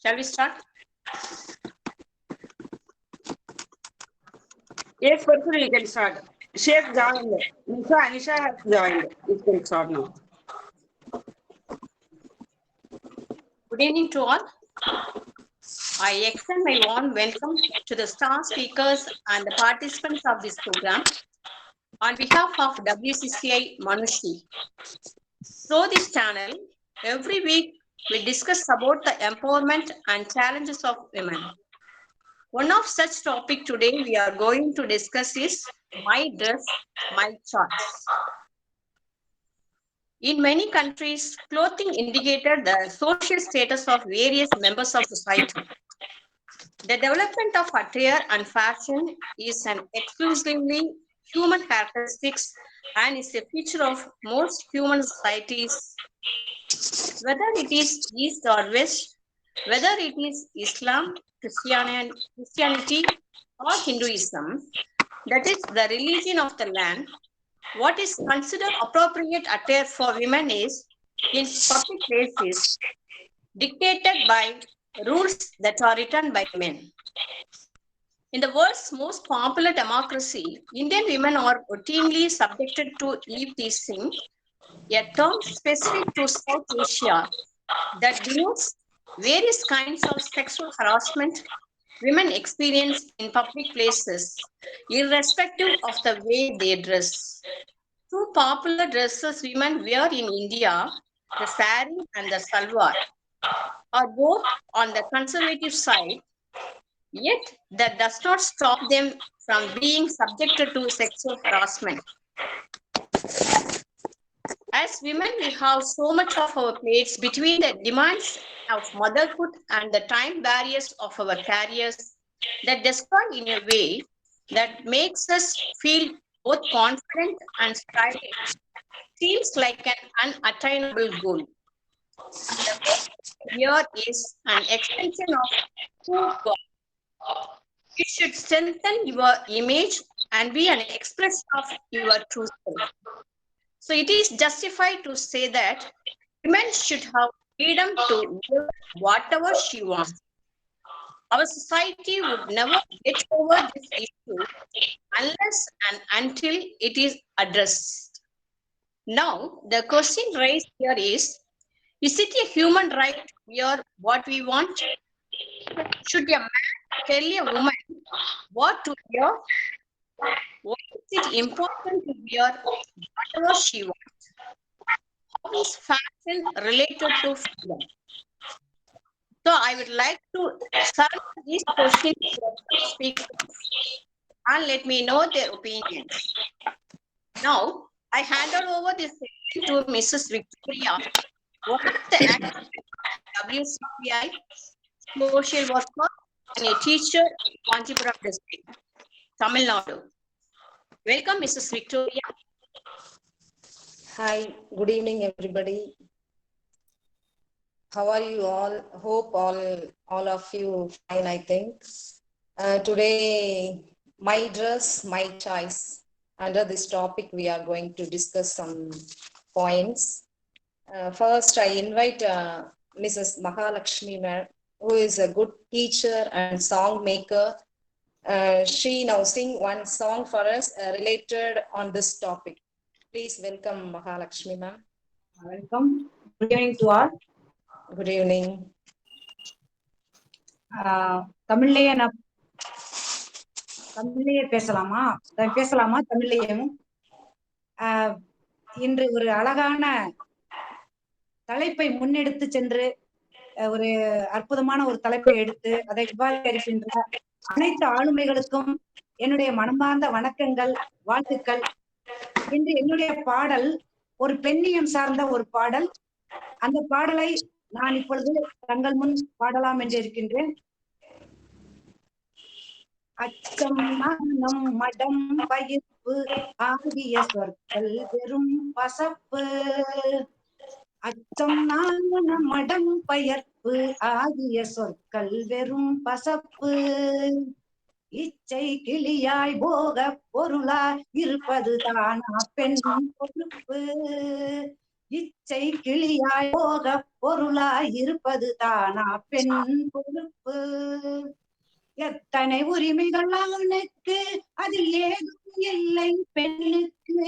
Shall we start? Yes, Parthur, you can start. Sheikh joined. Anisha has joined. You can start now. Good evening to all. I extend my warm welcome to the star speakers and the participants of this program on behalf of WCCI Manushi. Through this channel, every week we discuss about the empowerment and challenges of women. One of such topic today we are going to discuss is my dress, my choice. In many countries, clothing indicated the social status of various members of society. The development of attire and fashion is an exclusively human characteristics and is a feature of most human societies. Whether it is East or West, whether it is Islam, Christianity, or Hinduism, that is the religion of the land, what is considered appropriate attire for women is, in public places, dictated by rules that are written by men. In the world's most popular democracy, Indian women are routinely subjected to eve teasing, a term specific to South Asia that denotes various kinds of sexual harassment women experience in public places, irrespective of the way they dress. Two popular dresses women wear in India, the sari and the salwar, are both on the conservative side, yet that does not stop them from being subjected to sexual harassment. As women, we have so much of our plates between the demands of motherhood and the time barriers of our careers that destroy in a way that makes us feel both confident and stylish. Seems like an unattainable goal. The goal here is an extension of who you are. It should strengthen your image and be an expression of your true self. So it is justified to say that women should have freedom to wear whatever she wants. Our society would never get over this issue unless and until it is addressed. Now, the question raised here is it a human right to wear what we want? Should a man tell a woman what to wear? Why is it important to wear whatever she wants? How is fashion related to freedom? So I would like to start these questions to the speakers and let me know their opinions. Now, I handed over this session to Mrs. Victoria, one of the activists of WCCI, social worker, and a teacher in Kanchipuram district, Tamil Nadu. Welcome, Mrs. Victoria. Hi, good evening, everybody. How are you all? Hope all of you fine, I think. Today, my dress, my choice. Under this topic, we are going to discuss some points. First, I invite Mrs. Mahalakshmi ma'am, who is a good teacher and song maker. She now sing one song for us related on this topic. Please welcome Mahalakshmi ma'am. Welcome. Good evening to all. Good evening. தமிழ்லயே பேசலாமா தமிழ்லயும் இன்று ஒரு அழகான தலைப்பை முன்னெடுத்து சென்று ஒரு அற்புதமான ஒரு தலைப்பை எடுத்து அதை விவாதிக்கின்ற அனைத்து ஆளுமைகளுக்கும் என்னுடைய மனமார்ந்த வணக்கங்கள், வாழ்த்துக்கள். இன்று என்னுடைய பாடல் ஒரு பெண்ணியம் சார்ந்த ஒரு பாடல். அந்த பாடலை நான் இப்பொழுது தங்கள் முன் பாடலாம் என்று இருக்கின்றேன். அச்சம் நாணம் மடம் பயிர்ப்பு ஆகிய சொற்கள் வெறும் பசப்பு. அச்சம் நாணம் மடம் பயிர்ப்பு ஆகிய சொற்கள் வெறும் பசப்பு. இச்சை கிளியாய் போக பொருளாய் இருப்பது தானா பெண் பொறுப்பு. இச்சை கிளியாய் போக பொருளாய் இருப்பது தானா பெண் பொறுப்பு. எத்தனை உரிமைகள் அவனுக்கு அதில் ஏதும் இல்லை பெண்ணுக்கு.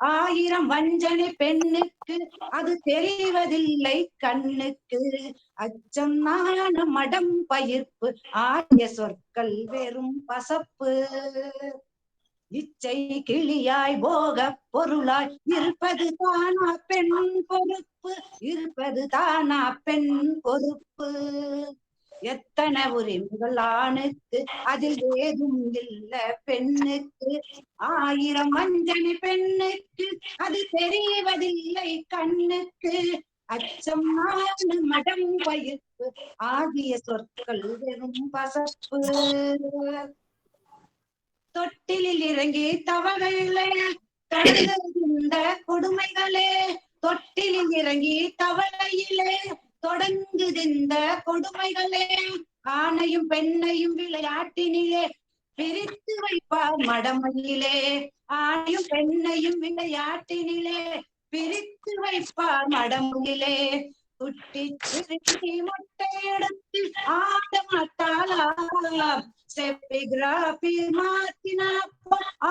1000 வஞ்சனை பெண்ணுக்கு அது தெரிவதில்லை கண்ணுக்கு. அச்சம் நாணம் மடம் பயிர்ப்பு ஆகிய சொற்கள் வெறும் பசப்பு. இச்சை கிளியாய் போக பொருளாய் இருப்பது தானா பெண் பொறுப்பு. இருப்பது தானா பெண் பொறுப்பு. எத்தனை உரிமைகள் ஆணுக்கு அதில் ஏதும் இல்ல பெண்ணுக்கு. 1000 வஞ்சனை பெண்ணுக்கு அது தெரிவதில்லை கண்ணுக்கு. அச்சம் நாணம் மடம் பயிர்ப்பு ஆகிய சொற்கள் வெறும் பசப்பு. தொட்டிலில் இறங்கி தவளைகளே தொடங்குகின்ற கொடுமைகளே. தொட்டிலில் இறங்கி தவளையிலே தொடங்குகின்ற கொடுமைகளே. ஆணையும் பெண்ணையும் விளையாட்டினிலே பிரித்து வைப்பார் மடமையிலே. ஆணையும் பெண்ணையும் விளையாட்டினிலே பிரித்து வைப்பார் மடமையிலே. குட்டி சிறுமி மொட்டை எடுத்து ஆட மாட்டாளா. செப்பிகிராபி மாத்தினா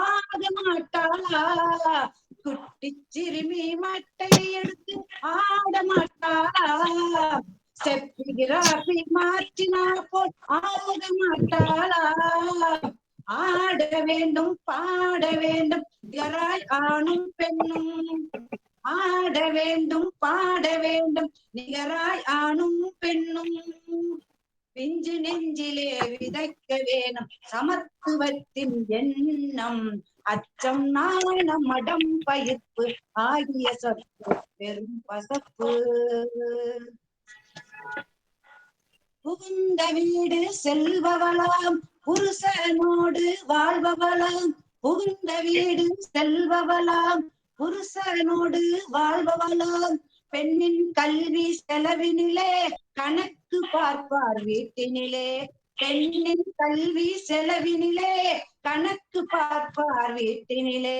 ஆக மாட்டாளா. குட்டி சிறுமி மட்டை எடுத்து ஆட மாட்டாளா. செப்பிகிராபி மாற்றினா போல் ஆக மாட்டாளா. ஆட வேண்டும் பாட வேண்டும் நிகராய் ஆணும் பெண்ணும். ஆட வேண்டும் பாட வேண்டும் நிகராய் ஆணும் பெண்ணும். பிஞ்சு நெஞ்சிலே விதைக்க வேணும் சமத்துவத்தின் எண்ணம். அச்சம் நாணம் மடம் பயிர்ப்பு ஆகிய சொற்கள் பெரும் பசப்பு. புகுந்த வீடு செல்பவளாம் புருஷனோடு வாழ்பவளாம். புகுந்த வீடு செல்பவளாம் புருஷனோடு வாழ்பவளாம். பெண்ணின் கல்வி செலவினிலே கணக்கு பார்ப்பார் வீட்டினிலே. பெண்ணின் கல்வி செலவினிலே கணக்கு பார்ப்பார் வீட்டினிலே.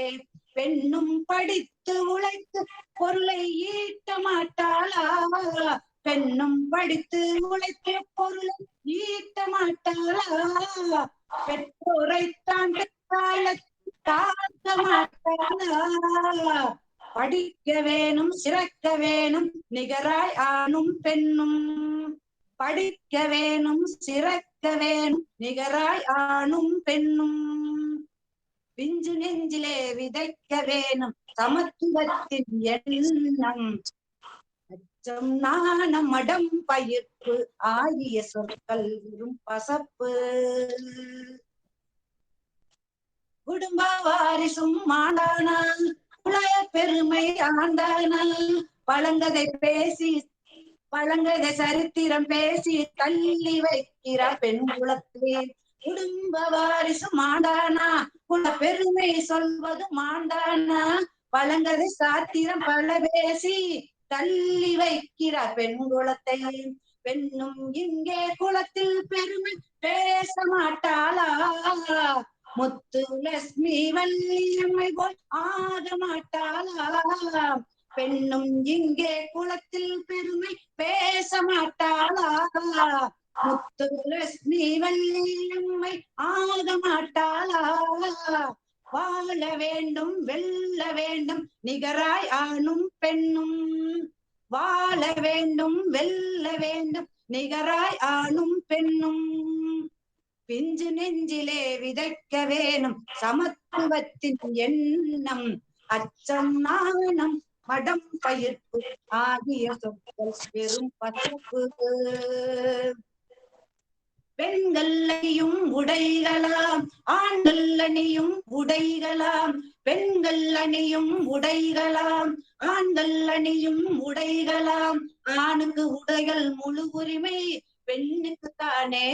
பெண்ணும் படித்து உழைத்து பொருளை ஈட்ட மாட்டாளா. பெண்ணும் படித்து உழைத்து பொருளை ஈட்ட மாட்டாளா. பெற்றோரைத்தான் காக்க மாட்டாளா. படிக்க வேணும் சிறக்க வேணும் நிகராய் ஆணும் பெண்ணும். படிக்க வேணும் சிறக்க வேணும் நிகராய் ஆணும் பெண்ணும். பிஞ்சு நெஞ்சிலே விதைக்க வேணும் சமத்துவத்தின் எண்ணம். அச்சம் நாணம் மடம் பயிர்ப்பு ஆகிய சொற்கள் வெறும் பசப்பு. குடும்ப வாரிசும் ஆண்டானால் குளைய பெருமை ஆண்டானால். பழங்கதை பேசி பழங்கதை சரித்திரம் பேசி தள்ளி வைக்கிறார் பெண் குலத்திலே. குடும்ப வாரிசு மாண்டானா குல பெருமை சொல்வது மாண்டானா. பழங்கதை சாத்திரம் பல பேசி தள்ளி வைக்கிறார் பெண் குலத்தை. பெண்ணும் இங்கே குலத்தில் பெருமை பேச மாட்டாளா. முத்து லட்சுமி வள்ளியம்மை போல் ஆக மாட்டாளா. பெண்ணும் இங்கே குலத்தில் பெருமை பேச மாட்டாளா. முத்து லட்சுமி வள்ளியம்மை ஆக மாட்டாளா. வாழ வேண்டும் வெல்ல வேண்டும் நிகராய் ஆணும் பெண்ணும். வாழ வேண்டும் வெல்ல வேண்டும் நிகராய் ஆணும் பெண்ணும். பிஞ்சு நெஞ்சிலே விதைக்க வேணும் சமத்துவத்தின் எண்ணம். அச்சம் நாணம் மடம் பயிர்ப்பு ஆகிய சொற்கள் பெரும் பசப்பு. பெண்கள் அணியும் உடைகளாம் ஆண்கள் அணியும் உடைகளாம். பெண்கள் அணியும் உடைகளாம் ஆண்கள் அணியும் உடைகளாம். ஆணுக்கு உடைகள் முழு உரிமை பெண்ணுக்கு தானே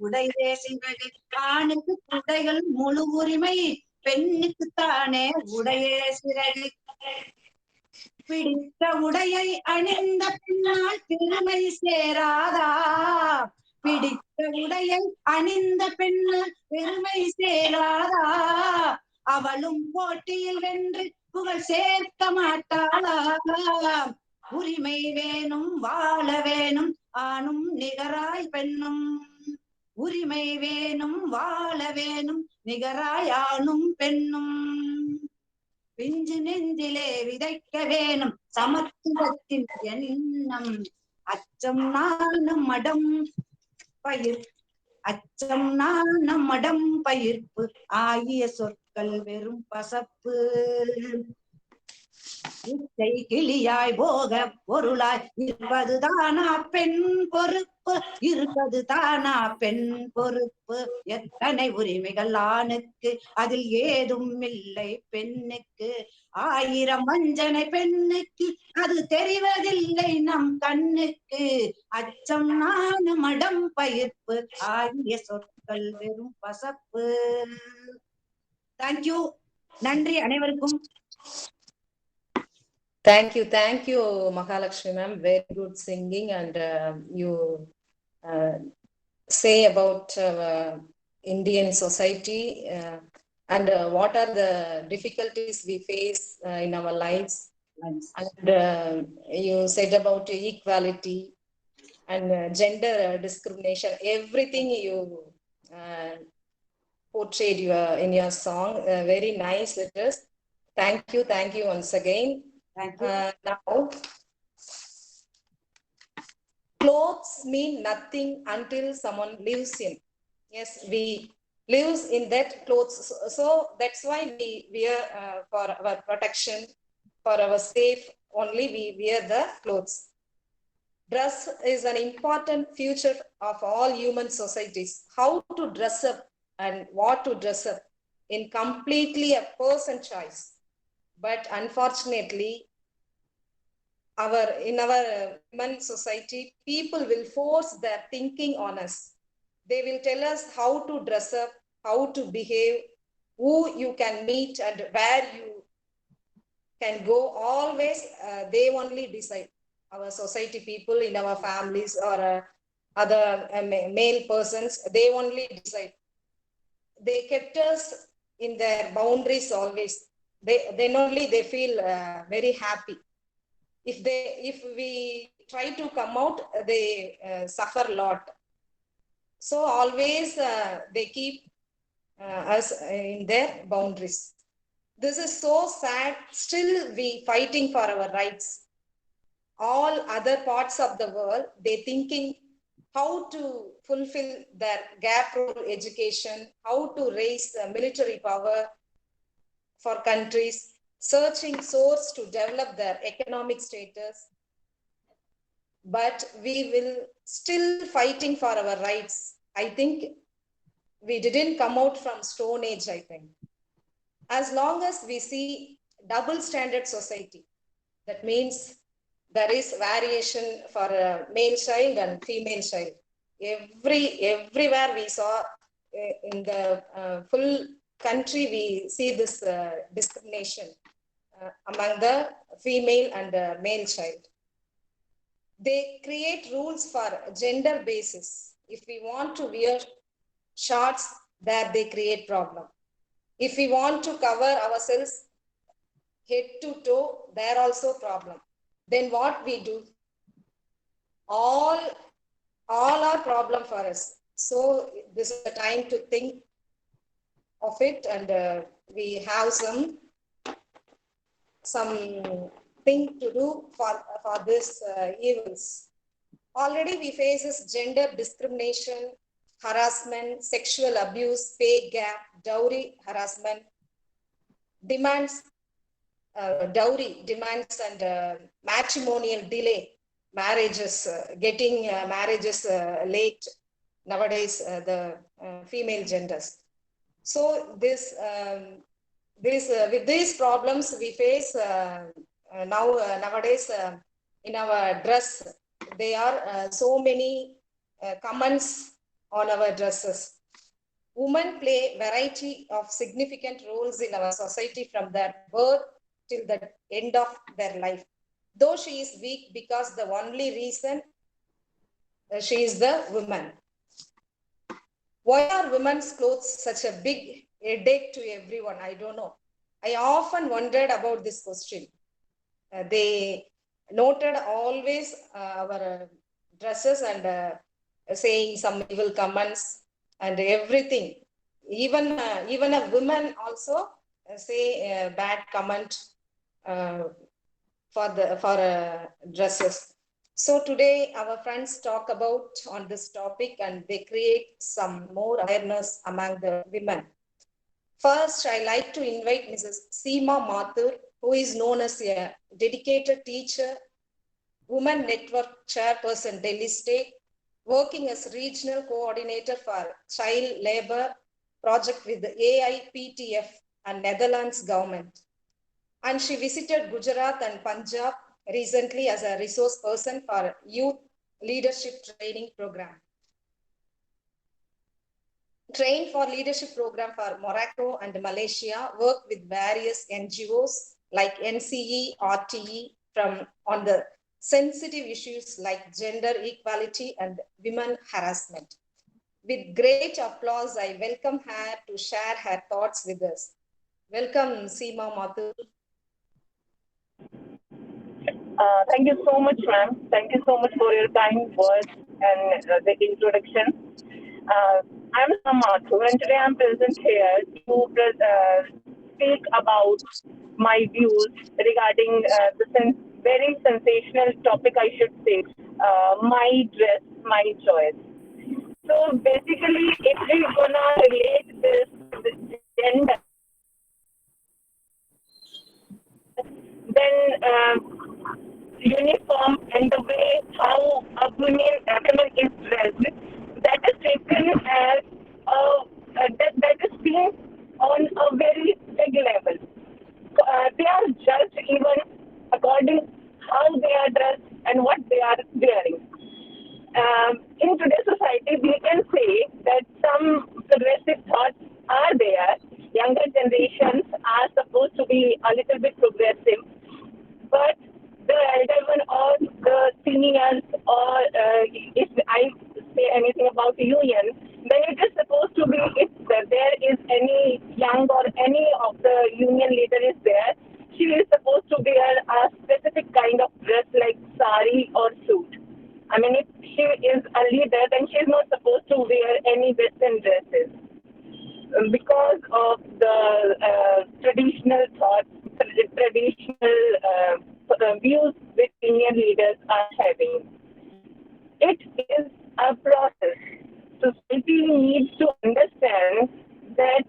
உடையே சிறகு. ஆணுக்கு உடைகள் முழு உரிமை பெண்ணுக்கு தானே உடையே சிறகு. பிடித்த உடையை அணிந்த பின்னால் பெருமை சேராதா. பிடித்த உடையை அணிந்த பெண்ணால் பெருமை சேராதா. அவளும் போட்டியில் வென்று புகழ் சேர்க்க மாட்டாளா. உரிமை வேணும் வாழ வேணும் ஆணும் நிகராய் பெண்ணும். உரிமை வேணும் வாழ வேணும் நிகராய் ஆணும் பெண்ணும். பிஞ்சு நெஞ்சிலே விதைக்க வேணும் சமத்துவத்தின் எண்ணம். அச்சம் நாணம் மடம் பயிர் அச்சம் நாணம் மடம் பயிர்ப்பு ஆகிய சொற்கள் வெறும் பசப்பு. இச்சை கிளியாய் போக பொருளாய் இருப்பது தானா பெண் பொறுப்பு. இருப்பது தானா பெண் பொறுப்பு. எத்தனை உரிமைகள் ஆணுக்கு அதில் ஏதும் இல்லை பெண்ணுக்கு. ஆயிரம் வஞ்சனை பெண்ணுக்கு அது தெரிவதில்லை நம் கண்ணுக்கு. அச்சம் நாணம் மடம் பயிர்ப்பு ஆகிய சொற்கள் வெறும் பசப்பு. தேங்க்யூ. நன்றி அனைவருக்கும். Thank you, Mahalakshmi ma'am. Very good singing, and you say about Indian society and what are the difficulties we face in our lives. And you said about equality and gender discrimination. Everything you portrayed in your song. Very nice it is. Thank you once again. Thank you. Now, clothes mean nothing until someone lives in. Yes, we lives in that clothes. So that's why we wear for our protection, for our safe only we wear the clothes. Dress is an important feature of all human societies. How to dress up and what to dress up in completely a person choice. But unfortunately, in our human society, people will force their thinking on us. They will tell us how to dress up, how to behave, who you can meet and where you can go. Always they only decide. Our society people in our families or other male persons, they only decide. They kept us in their boundaries always. Then only they feel very happy. If we try to come out, they suffer a lot. So always they keep us in their boundaries. This is so sad. Still we fighting for our rights. All other parts of the world, they thinking how to fulfill their gap role education, how to raise military power for countries, searching source to develop their economic status. But we will still fighting for our rights. I think we didn't come out from Stone Age, I think. As long as we see double standard society, that means there is variation for a male child and female child. Everywhere we saw in the full country, we see this discrimination among the female and male child. They create rules for gender basis. If we want to wear shorts, there they create problem. If we want to cover ourselves head to toe, there also problem. Then what we do? All are problem for us. So this is the time to think of it, and we have some thing to do for this evils. Already we faces gender discrimination, harassment, sexual abuse, pay gap, dowry harassment, demands, dowry demands, and matrimonial delay, marriages, getting marriages late nowadays, the female genders. So with these problems we face nowadays in our dress. There are so many comments on our dresses. Women play variety of significant roles in our society from their birth till the end of their life. Though she is weak, because the only reason she is the woman. Why are women's clothes such a big headache to everyone? I don't know. I often wondered about this question. They noted always our dresses and saying some evil comments and everything. Even a woman also say a bad comment uh, for dresses. So today our friends talk about on this topic and they create some more awareness among the women. First, I like to invite Mrs. Seema Mathur, who is known as a dedicated teacher, Women Network Chairperson, Delhi State, working as Regional Coordinator for Child Labor Project with the AIPTF and Netherlands government. And she visited Gujarat and Punjab recently as a resource person for youth leadership training program. Trained for leadership program for Morocco and Malaysia, work with various NGOs like NCE, RTE on the sensitive issues like gender equality and women harassment. With great applause, I welcome her to share her thoughts with us. Welcome, Seema Mathur. Thank you so much, ma'am. Thank you so much for your kind words and the introduction. I'm Samato, and today I'm present here to speak about my views regarding the very sensational topic, I should say, my dress, my choice. So basically, if we're gonna relate this to gender, then uniform and the way how a woman is dressed, that is taken as that is seen on a very big level. They are judged even according how they are dressed and what they are wearing. In today's society, we can say that some progressive thoughts are there. Younger generations are supposed to be a little bit progressive, but the elder one or the seniors, or if I say anything about the union, then it is supposed to be, if there is any young or any of the union leader is there, she is supposed to wear a specific kind of dress like sari or suit. I mean, if she is a leader, then she is not supposed to wear any Western dresses because of the traditional thoughts, traditional views which senior leaders are having. It is a process. Society needs to understand that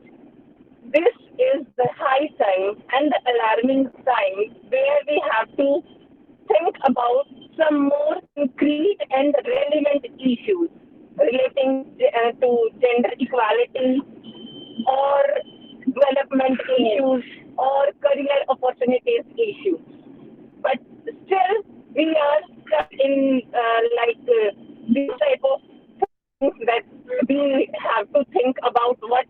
this is the high time and the alarming time where we have to think about some more concrete and relevant issues relating to gender equality or development issues or career opportunities issues. But still, we are stuck in this type of things that we have to think about what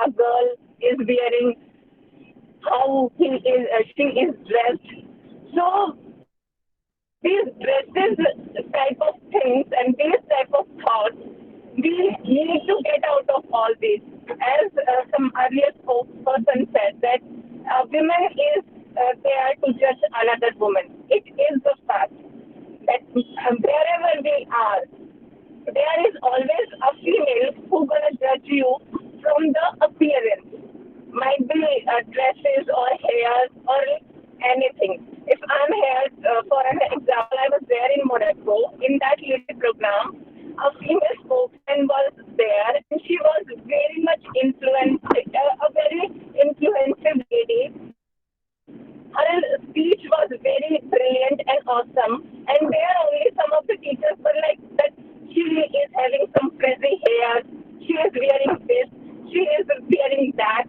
a girl is wearing, how she is dressed. So these dresses type of things and these type of thoughts, we need to get out of all this. As some earlier spokesperson said, that a woman is there to judge another woman. It is the fact that wherever we are, there is always a female who gonna judge you from the appearance. Might be dresses or hair or anything. If I'm here, for an example, I was there in Morocco in that leadership program. A female spokesman was there, and she was very much influenced, a very influential lady. Her speech was very brilliant and awesome, and there only some of the teachers were like that. She is having some frizzy hair. She is wearing this. She is wearing that.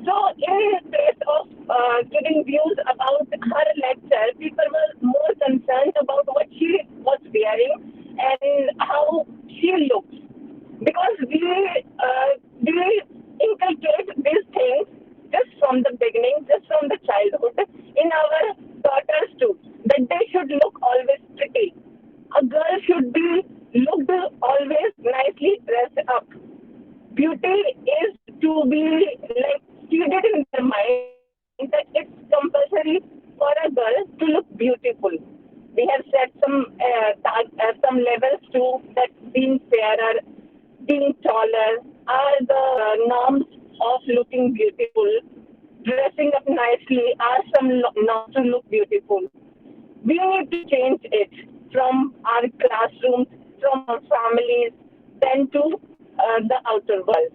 So, in place of giving views about her lecture, people were more concerned about what she was wearing and how she looked. Because we inculcate these things just from the beginning, just from the childhood, in our daughters too, that they should look always pretty. A girl should be looked always nicely dressed up. Beauty is to be like seeded in their mind that it's compulsory for a girl to look beautiful. some levels too, that being fairer, being taller are the norms of looking beautiful. Dressing up nicely are some norms to look beautiful. We need to change it from our classrooms, from our families, then to the outer world.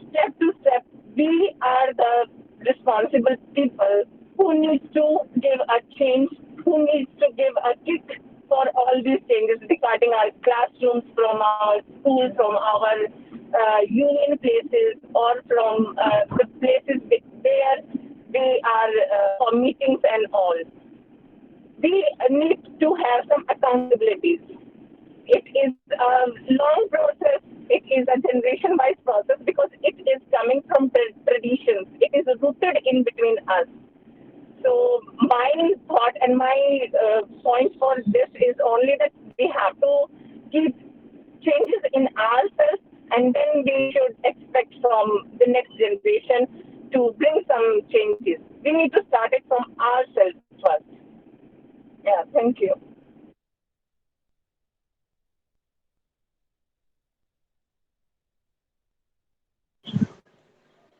Step to step, we are the responsible people who needs to give a change, who needs to give a kick for all these changes regarding our classrooms, from our schools, from our union places, or from the places where we are for meetings and all. We need to have some accountabilities. It is a long process. It is a generation-wise process because it is coming from traditions. It is rooted in between us. So my thought and my point for this is only that we have to keep changes in ourselves, and then we should expect from the next generation to bring some changes. We need to start it from ourselves first. Yeah, thank you.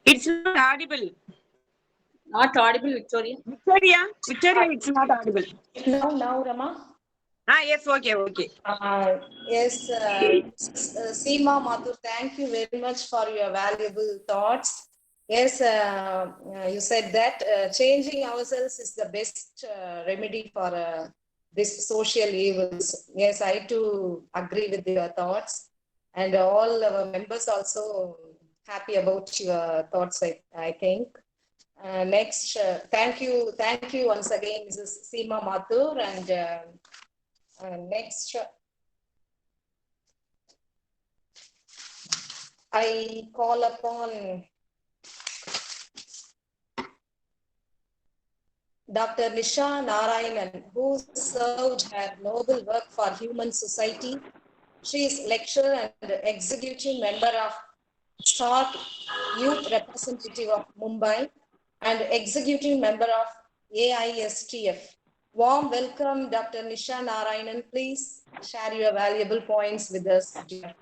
It's not audible. Not audible, Victoria. Victoria, it's not audible. Now, Rama? Yes, okay. Yes, Seema Mathur, thank you very much for your valuable thoughts. Yes, you said that changing ourselves is the best remedy for this social evils. Yes, I too agree with your thoughts, and all our members also happy about your thoughts, I think. Next, thank you once again, Mrs. Seema Mathur, and next, I call upon Dr. Nisha Narayanan, who served her noble work for human society. She is lecturer and executive member of START Youth Representative of Mumbai and executive member of AISTF. Warm welcome, Dr. Nisha Narayanan. Please share your valuable points with us, dear.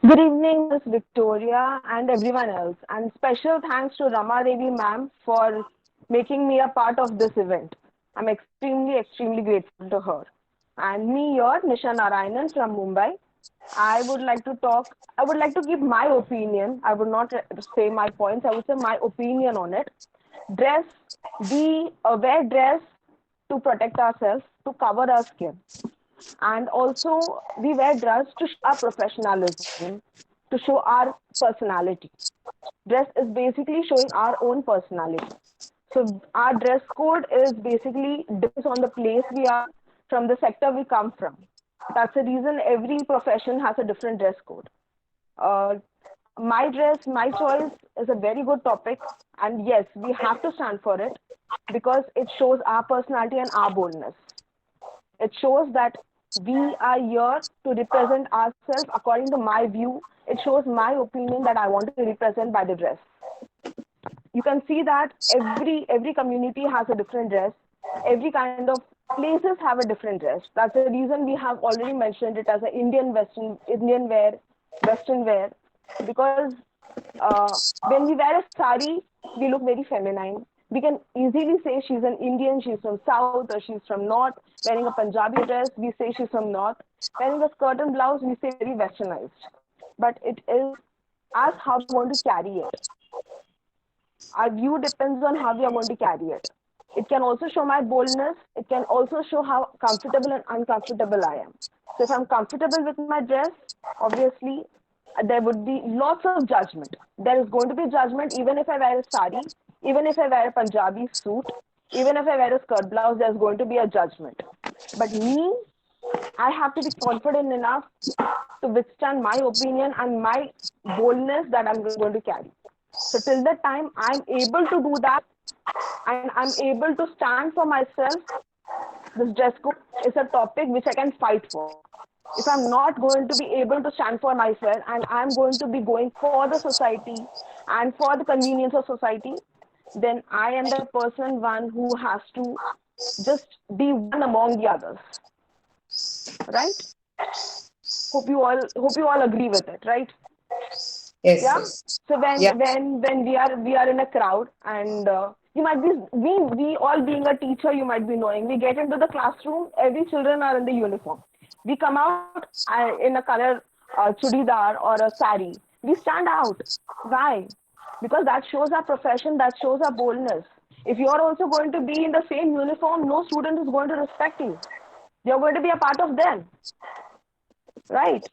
Good evening, Ms. Victoria and everyone else. And special thanks to Rama Devi ma'am for making me a part of this event. I'm extremely grateful to her. And me here, Nisha Narayanan from Mumbai. I would like to give my opinion. I would not say my points. I would say my opinion on it. Dress, we wear dress to protect ourselves, to cover our skin. And also we wear dress to show our professionalism, to show our personality. Dress is basically showing our own personality. So our dress code is basically depends on the place we are, from the sector we come from. That's the reason every profession has a different dress code. uh, my dress, my choice is a very good topic, and yes, we have to stand for it because it shows our personality and our boldness. It shows that we are here to represent ourselves according to my view. It shows my opinion that I want to represent by the dress. You can see that every community has a different dress. Every kind of places have a different dress. That's the reason we have already mentioned it as an Indian wear, Western wear, because when we wear a sari, we look very feminine. We can easily say she's an Indian, she's from South, or she's from North. Wearing a Punjabi dress, we say she's from North. Wearing a skirt and blouse, we say very westernized. But it is us how we want to carry it. Our view depends on how we are going to carry it. It can also show my boldness. It can also show how comfortable and uncomfortable I am. So if I'm comfortable with my dress, obviously there would be lots of judgment. There is going to be judgment even if I wear a sari, even if I wear a Punjabi suit, even if I wear a skirt blouse, there's going to be a judgment. But me, I have to be confident enough to withstand my opinion and my boldness that I'm going to carry. So till the time I'm able to do that and I'm able to stand for myself, this dress code is a topic which I can fight for. If I'm not going to be able to stand for myself and I'm going to be going for the society and for the convenience of society, then I am the person one who has to just be one among the others. right? Hope you all agree with it, right? Yes, Yeah. yes. So when Yeah. when we are in a crowd, and you might be we all being a teacher, you might be knowing, we get into the classroom, every children are in the uniform. We come out in a color chudidar or a sari. We stand out. Why? Because that shows our profession, that shows our boldness. If you are also going to be in the same uniform, no student is going to respect you. You're going to be a part of them, right?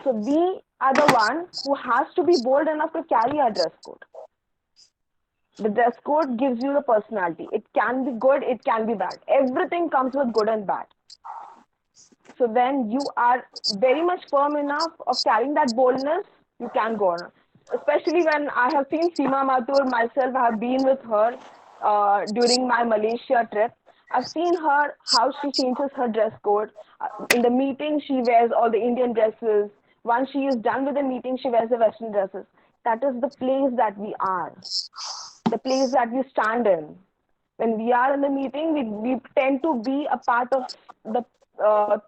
So we are the one who has to be bold enough to carry our dress code. The dress code gives you the personality. It can be good, it can be bad. Everything comes with good and bad. So when you are very much firm enough of carrying that boldness, you can go on. Especially when I have seen Seema Mathur myself, I have been with her during my Malaysia trip. I've seen her how she changes her dress code. In the meeting, she wears all the Indian dresses. Once she is done with the meeting, she wears the Western dresses. That is the place that we are, the place that we stand in. When we are in the meeting, we tend to be a part of the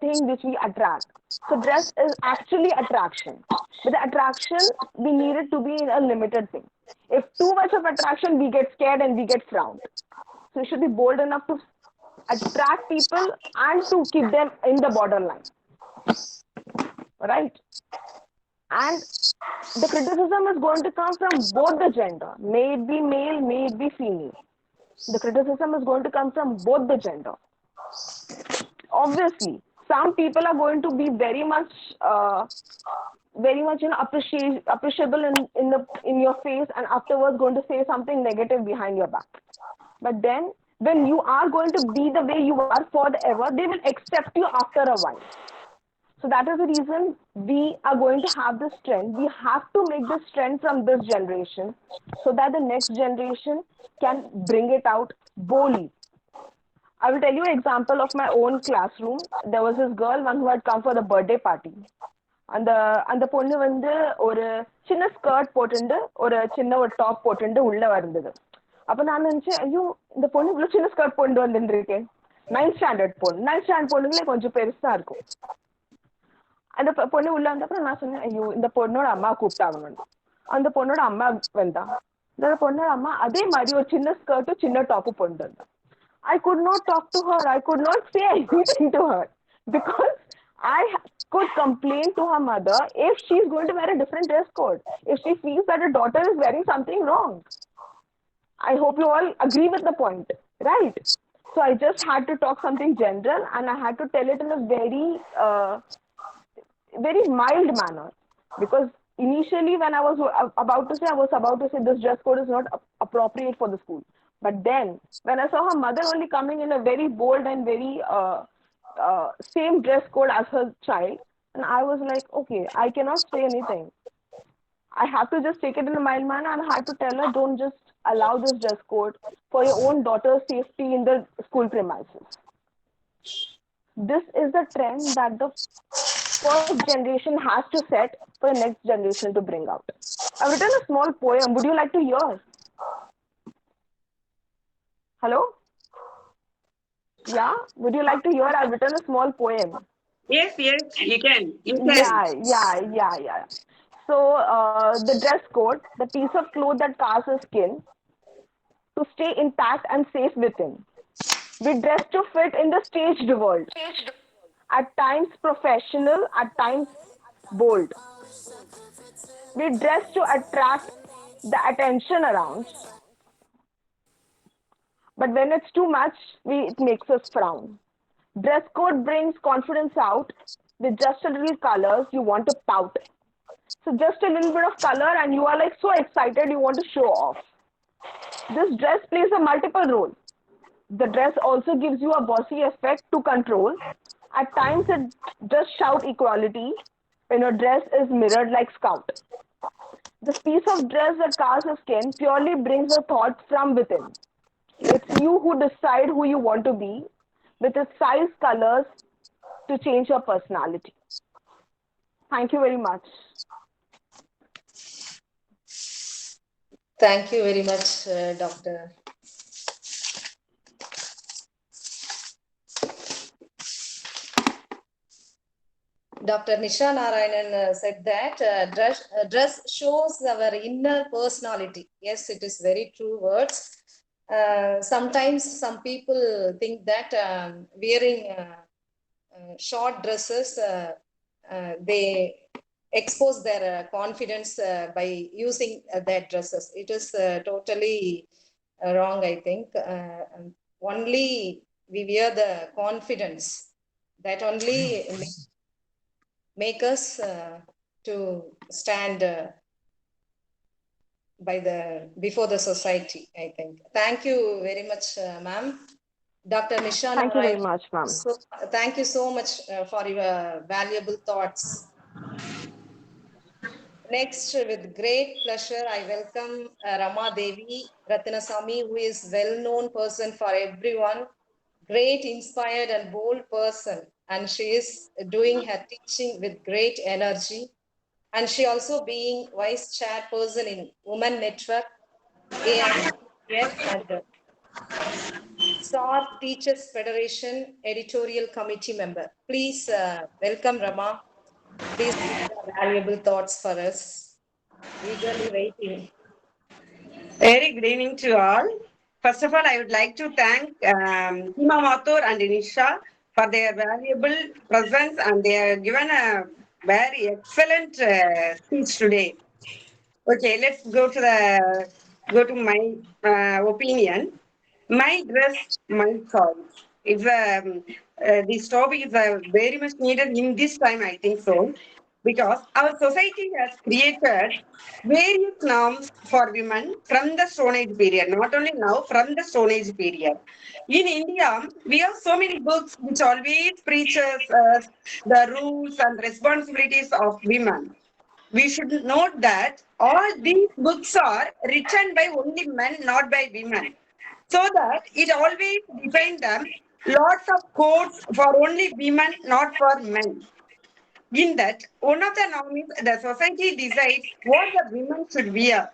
thing which we attract. So dress is actually attraction. But the attraction, we need it to be in a limited thing. If too much of attraction, we get scared and we get frowned. So you should be bold enough to attract people and to keep them in the borderline. Right? And the criticism is going to come from both the gender, may it be male, may it be female. The criticism is going to come from both the gender. Obviously, some people are going to be very much appreciable in your face, and afterwards going to say something negative behind your back. But then when you are going to be the way you are forever, they will accept you after a while. So that is the reason we are going to have this trend. We have to make this trend from this generation so that the next generation can bring it out boldly. I will tell you an example of my own classroom. There was this girl, one who had come for the birthday party. அந்த அந்த பொண்ணு வந்து ஒரு சின்ன skirt போட்டுண்டு ஒரு சின்ன ஒரு டாப் போட்டுண்டு உள்ள வந்தது. அப்ப நான் நினைச்சேன், ஐயோ இந்த பொண்ணு இவ்வளவு சின்ன ஸ்கர்ட் போட்டு வந்துருக்கேன். 9th ஸ்டாண்டர்ட் பொண்ணு. 9th ஸ்டாண்டர்ட் பொண்ணுங்களே கொஞ்சம் பெருசா இருக்கும். அந்த பொண்ணு உள்ள வந்தப்பறம் நான் சொன்னேன், ஐயோ இந்த பொண்ணோட அம்மா கூப்பிட்டாங்கன்னு. அந்த பொண்ணோட அம்மா வந்தா. இந்த பொண்ணோட அம்மா அதே மாதிரி ஒரு சின்ன ஸ்கர்ட்டும் சின்ன டாப்பும் போட்டு வந்தா. I could not talk to her. I could not say anything to her because I could complain to her mother if she's going to wear a different dress code, if she feels that her daughter is wearing something wrong. I hope you all agree with the point, right? So I just had to talk something general and I had to tell it in a very mild manner, because initially when I was about to say this dress code is not appropriate for the school. But then when I saw her mother only coming in a very bold and very same dress code as her child, and I was like, okay, I cannot say anything. I have to just take it in a mild manner, and I had to tell her, don't just allow this dress code for your own daughter's safety in the school premises. This is the trend that the first generation has to set for the next generation to bring out. I've written a small poem. Would you like to hear? Hello? Yeah? Would you like to hear? I've written a small poem. Yes, you can. Yeah. So, the dress code, the piece of cloth that covers the skin, to stay intact and safe within. We dress to fit in the staged world. At times professional, at times bold. We dress to attract the attention around. But when it's too much, it makes us frown. Dress code brings confidence out. With just a little colors, you want to pout. So just a little bit of color and you are like so excited, you want to show off. This dress plays a multiple role. The dress also gives you a bossy effect to control. At times it just shout equality when your dress is mirrored like scout. This piece of dress that covers your skin purely brings a thought from within. It's you who decide who you want to be with its size, colors to change your personality. Thank you very much. Thank you very much, Doctor. Dr. Nisha Narayanan said that dress shows our inner personality. Yes, it is very true words. Sometimes some people think that wearing short dresses, they expose their confidence by using their dresses. It is totally wrong, I think. Only we wear the confidence that only make us to stand before the society, I think. Thank you very much, ma'am. Dr. Nisha Thank you very Narayan. much, ma'am. So, thank you so much for your valuable thoughts. Next, with great pleasure, I welcome Rama Devi Ratnasamy, who is well-known person for everyone, great, inspired, and bold person. And she is doing her teaching with great energy. And she also being vice chairperson in Women Network, AICF, and STAR Teachers Federation editorial committee member. Please welcome Rama. Please give your valuable thoughts for us. Eagerly waiting. Very good evening to all. First of all, I would like to thank Hima Mathur and Nisha for their valuable presence, and they have given a very excellent speech today. Okay, let's go to my opinion. My dress, my choice. This topic is very much needed in this time. I think so, because our society has created various norms for women from the Stone Age period. Not only now, from the Stone Age period. In India, we have so many books which always preaches us the rules and responsibilities of women. We should note that all these books are written by only men, not by women. So that it always defines them lots of codes for only women, not for men. In that, one of the norms is the society decides what the women should wear,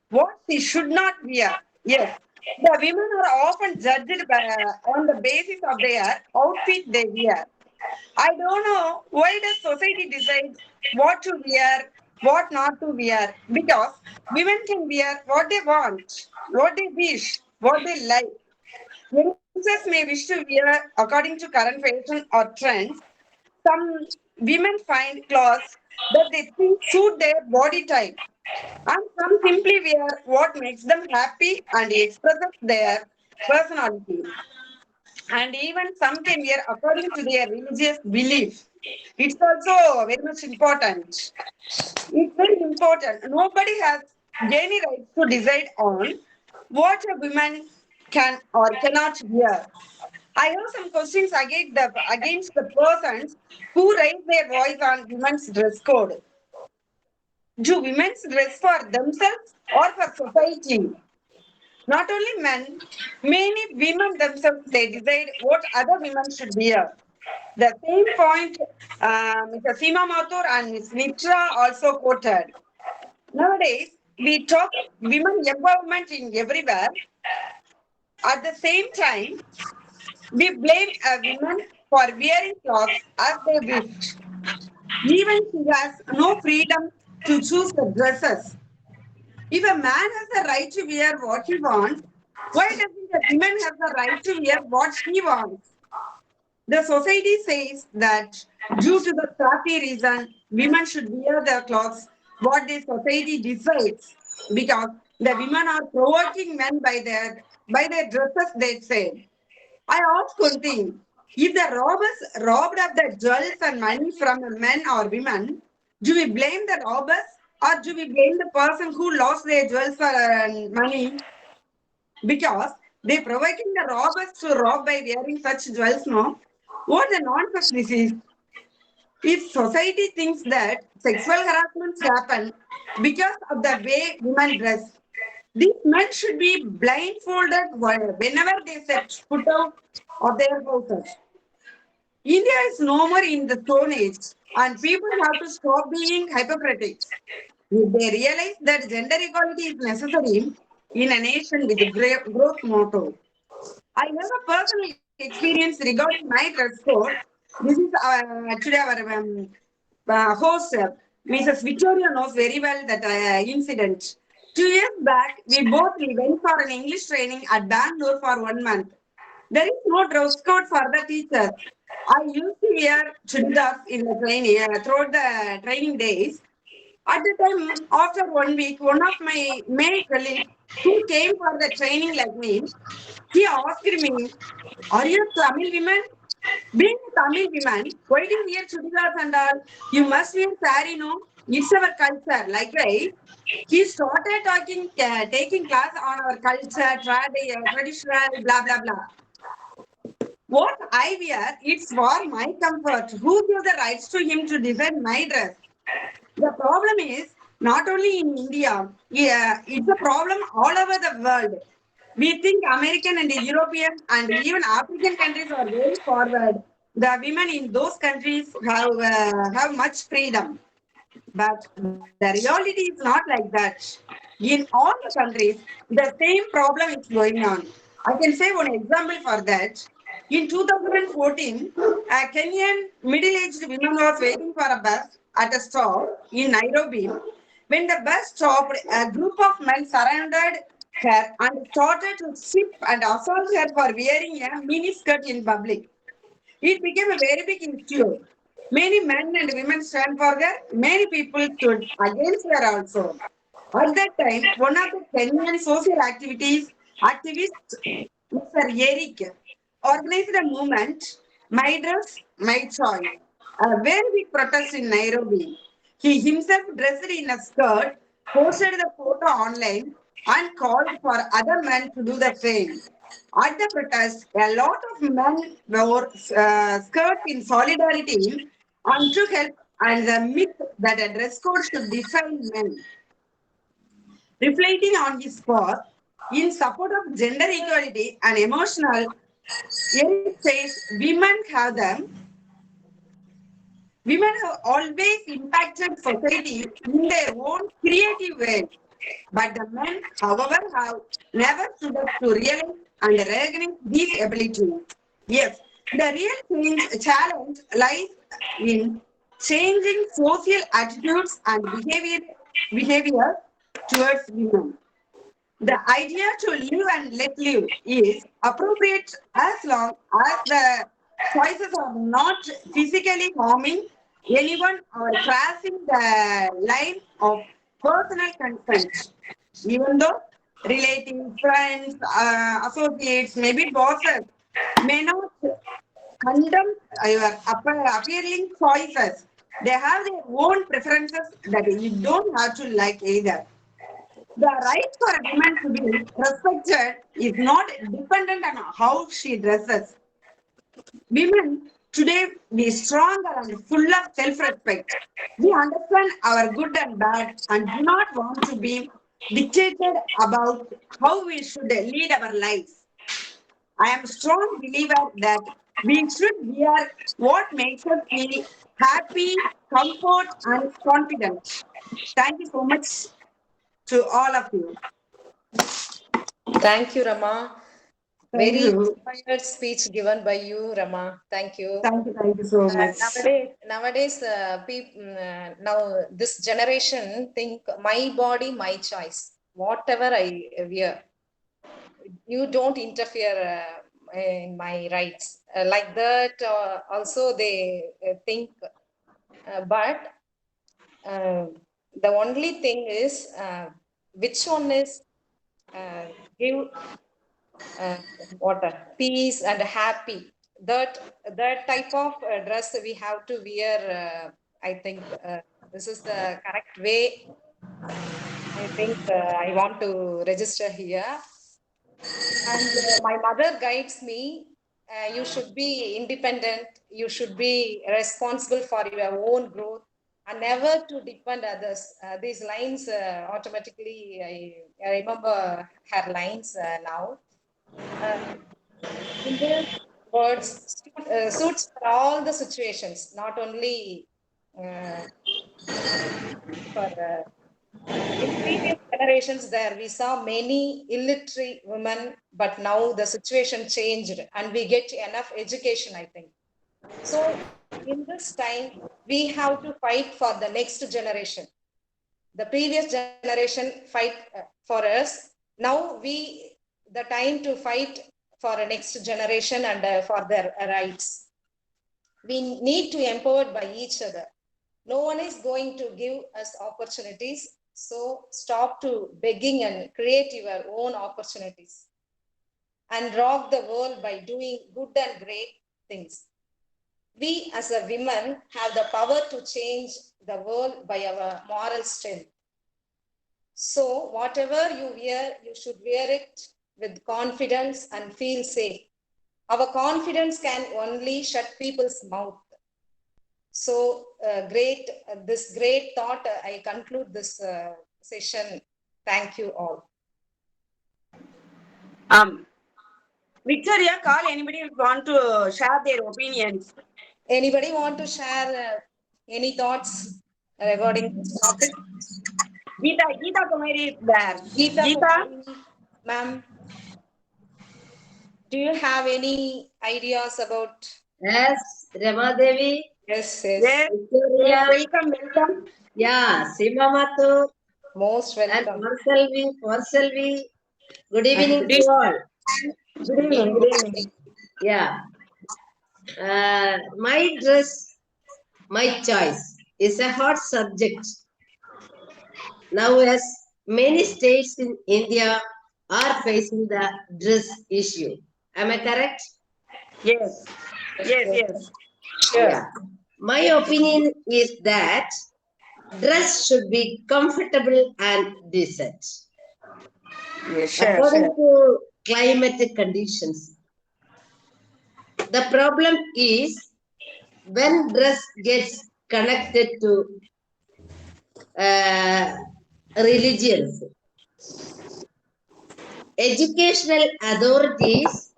what they should not wear. Yes, the women are often judged on the basis of their outfit they wear. I don't know why does society decide what to wear, what not to wear, because women can wear what they want, what they wish, what they like. Youngsters may wish to wear according to current fashion or trends. Some women find clothes that they think suit their body type, and some simply wear what makes them happy and expresses their personality. And even some can wear according to their religious belief. It's also very much important. It's very important. Nobody has any right to decide on what a woman can or cannot wear. I have some questions against the persons who raise their voice on women's dress code. Do women dress for themselves or for society? Not only men, many women themselves they decide what other women should wear. The same point Mr. Seema Mathur and Ms. Mitra also quoted. Nowadays, we talk women empowerment in everywhere. At the same time, we blame a woman for wearing clothes as they wish. Even she has no freedom to choose the dresses. If a man has the right to wear what he wants, why doesn't a woman have the right to wear what she wants? The society says that due to the safety reason, women should wear their clothes what the society decides because the women are provoking men by their dresses, they say. I ask one thing. If the robbers robbed of the jewels and money from the men or women, do we blame the robbers or do we blame the person who lost their jewels or money? Because they provoking the robbers to rob by wearing such jewels, no? What a nonsense this is. If society thinks that sexual harassments happen because of the way women dress, these men should be blindfolded whenever they set foot out of their houses. India is no more in the Stone Age, and people have to stop being hypocrites. If they realize that gender equality is necessary in a nation with a growth motto. I have a personal experience regarding my dress code. This is actually our host, Mrs. Victoria knows very well that incident. 2 years back, we went for an English training at Bangalore for 1 month. There is no dress code for the teachers. I used to wear chudidars in the training throughout the training days. At the time, after 1 week, one of my male colleagues who came for the training like me, he asked me, "Are you a Tamil woman? Being a Tamil woman, why do you wear chudidars and all? You must wear sari, no? It's our culture." Likewise, he started taking class on our culture, traditional, blah blah blah. What I wear, it's for my comfort. Who gave the rights to him to design my dress? The problem is not only in India, yeah, it's a problem all over the world. We think American and European and even African countries are very forward. The women in those countries have much freedom. But the reality is not like that. In all the countries, the same problem is going on. I can say one example for that. In 2014, a Kenyan middle-aged woman was waiting for a bus at a stop in Nairobi. When the bus stopped, a group of men surrounded her and started to strip and assault her for wearing a mini skirt in public. It became a very big issue. Many men and women stand for her. Many people stood against her also. At that time, one of the Kenyan social activists, Mr. Eric, organized a movement, My Dress, My Choice, a very big protest in Nairobi. He himself dressed in a skirt, posted the photo online, and called for other men to do the same. At the protest, a lot of men wore skirts in solidarity and to help and the myth that a dress code should define men. Reflecting on his path in support of gender equality and emotional, Eric says women have always impacted society in their own creative ways. But the men, however, have never stood up to realize and recognize these abilities. Yes, the real challenge lies in changing social attitudes and behavior towards women. The idea to live and let live is appropriate as long as the choices are not physically harming anyone or crossing the line of personal consent. Even though relatives, friends, associates, maybe bosses may not condemn your appearing choices. They have their own preferences that you don't have to like either. The right for a woman to be respected is not dependent on how she dresses. Women today be stronger and full of self-respect. We understand our good and bad and do not want to be dictated about how we should lead our lives. I am a strong believer that we should wear what makes us feel happy, comfort, and confident. Thank you so much to all of you. Thank you, Rama. Thank Very you. inspired speech given by you, Rama. Thank you. Thank you so much. Nowadays, now this generation think my body, my choice. Whatever I wear, you don't interfere in my rights. Like that, also they think. But the only thing is, which one is give water, peace and happy. That type of dress we have to wear. I think this is the correct way. I think I want to register here. And my mother guides me. You should be independent. You should be responsible for your own growth and never to depend others. These lines automatically, I remember her lines now. In these words suits for all the situations, not only for in previous generations. There we saw many illiterate women, but now the situation changed and we get enough education, I think. So In this time, we have to fight for the next generation. The previous generation fight for us. Now the time to fight for a next generation and for their rights. We need to empowered by each other. No one is going to give us opportunities. So stop to begging and create your own opportunities and rock the world by doing good and great things. We as a women have the power to change the world by our moral strength. So whatever you wear, you should wear it with confidence and feel safe. Our confidence can only shut people's mouth. So this great thought, I conclude this session. Thank you all. Victoria, call anybody who want to share their opinions. Anybody want to share any thoughts regarding this topic? Geeta Kumari is there. Geeta, ma'am, do you have any ideas about? Yes, Rama Devi. Yes. Victoria. Welcome. Yeah, Simamatu. Most And welcome. Selvi. Good evening to all. Good evening. Yeah. My dress, my choice is a hot subject. Now, as many states in India are facing the dress issue. Am I correct? Yes. Sure. Yeah. My opinion is that dress should be comfortable and decent. Yes, According to climatic conditions. The problem is when dress gets connected to religions. Educational authorities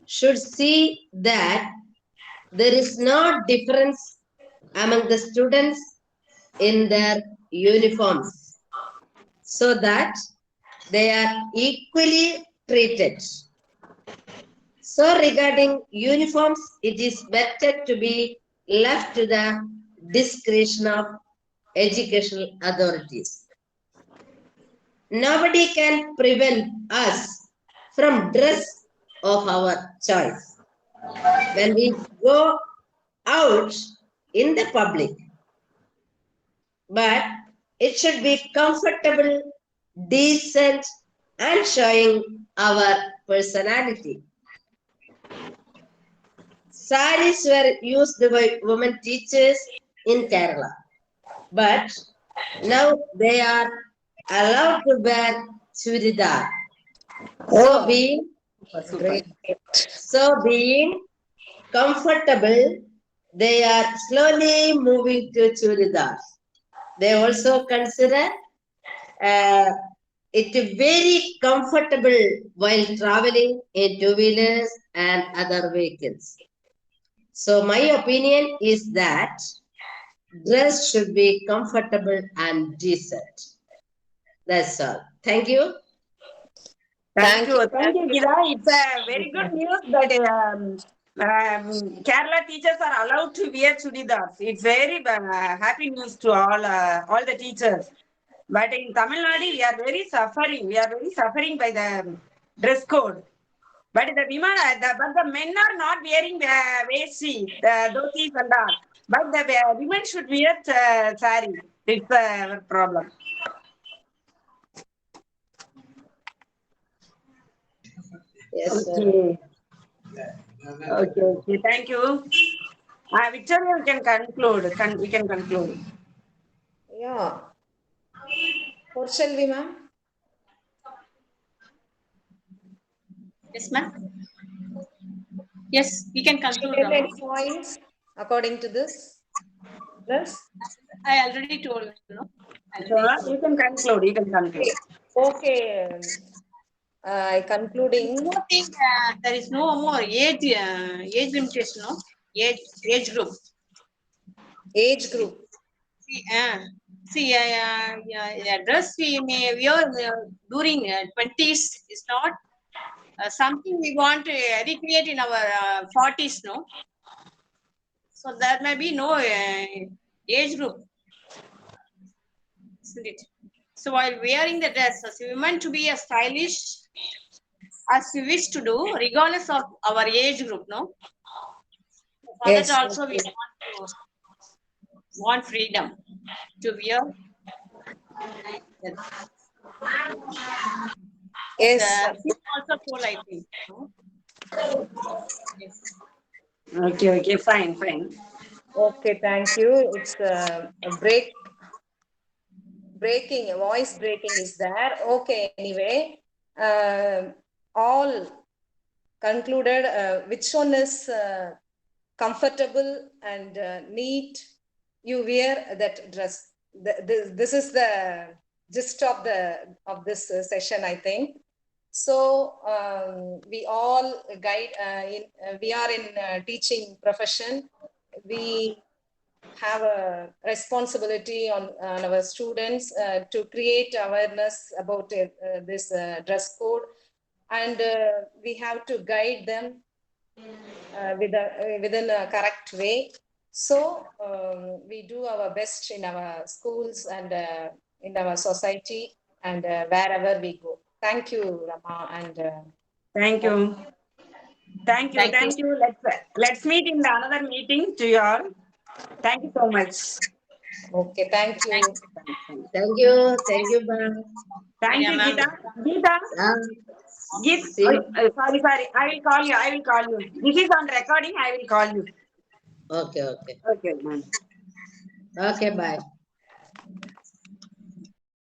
should see that there is no difference among the students in their uniforms so that they are equally treated. So regarding uniforms, it is better to be left to the discretion of educational authorities. Nobody can prevent us from dress of our choice. When we go out in the public, but it should be comfortable, decent, and showing our personality. Saris were used by women teachers in Kerala, but now they are allowed to wear churidar. So being comfortable, they are slowly moving to churidar. They also consider it very comfortable while traveling in two-wheelers and other vehicles. So my opinion is that dress should be comfortable and decent. That's all. Thank you. Thank you, Geeta. It's a very good news that Kerala teachers are allowed to wear chudidars. It's very happy news to all the teachers. But in Tamil Nadu, we are very suffering. We are very suffering by the dress code. But the women, but the men are not wearing the vesti, the dhotis and all. But the women should wear sari. It's a problem. Yes, Okay. Okay. Thank you. Victoria, we can conclude. We can conclude. Yeah. Or shall we, ma'am? Yes, ma'am. Yes, we can conclude. Any points according to this? Yes. I already told you. No? You can conclude. You can conclude. Okay. Concluding. I think there is no more age limitation, no? Age group. Age group. Dress we may wear during 20s is not something we want to recreate in our 40s, no? So there may be no age group, isn't it? So while wearing the dress, as women to be as stylish as we wish to do, regardless of our age group, no? For that Yes. also we want freedom to wear. Yes. Him also told, I think. No? Yes. Okay, fine, fine. Okay, thank you. It's a breaking, a voice breaking is there. Okay, anyway, all concluded. Which one is comfortable and neat? You wear that dress. This is the gist of this session, I think. So we all guide. We are in teaching profession. We have a responsibility on our students to create awareness about this dress code, and we have to guide them within a correct way. So we do our best in our schools and in our society and wherever we go. Thank you, Rama, and Thank you. Thank you. Thank you. Thank you. Let's meet in the another meeting to you all. Thank you so much. okay, thank Thank you. you. Thank you, ma'am. Thank Vidya you, ma'am. Geeta. Geeta, Uh, Geet, see you. sorry. I will call you. I will call you. This is on recording. I will call you. Okay. Okay, ma'am. Okay, bye.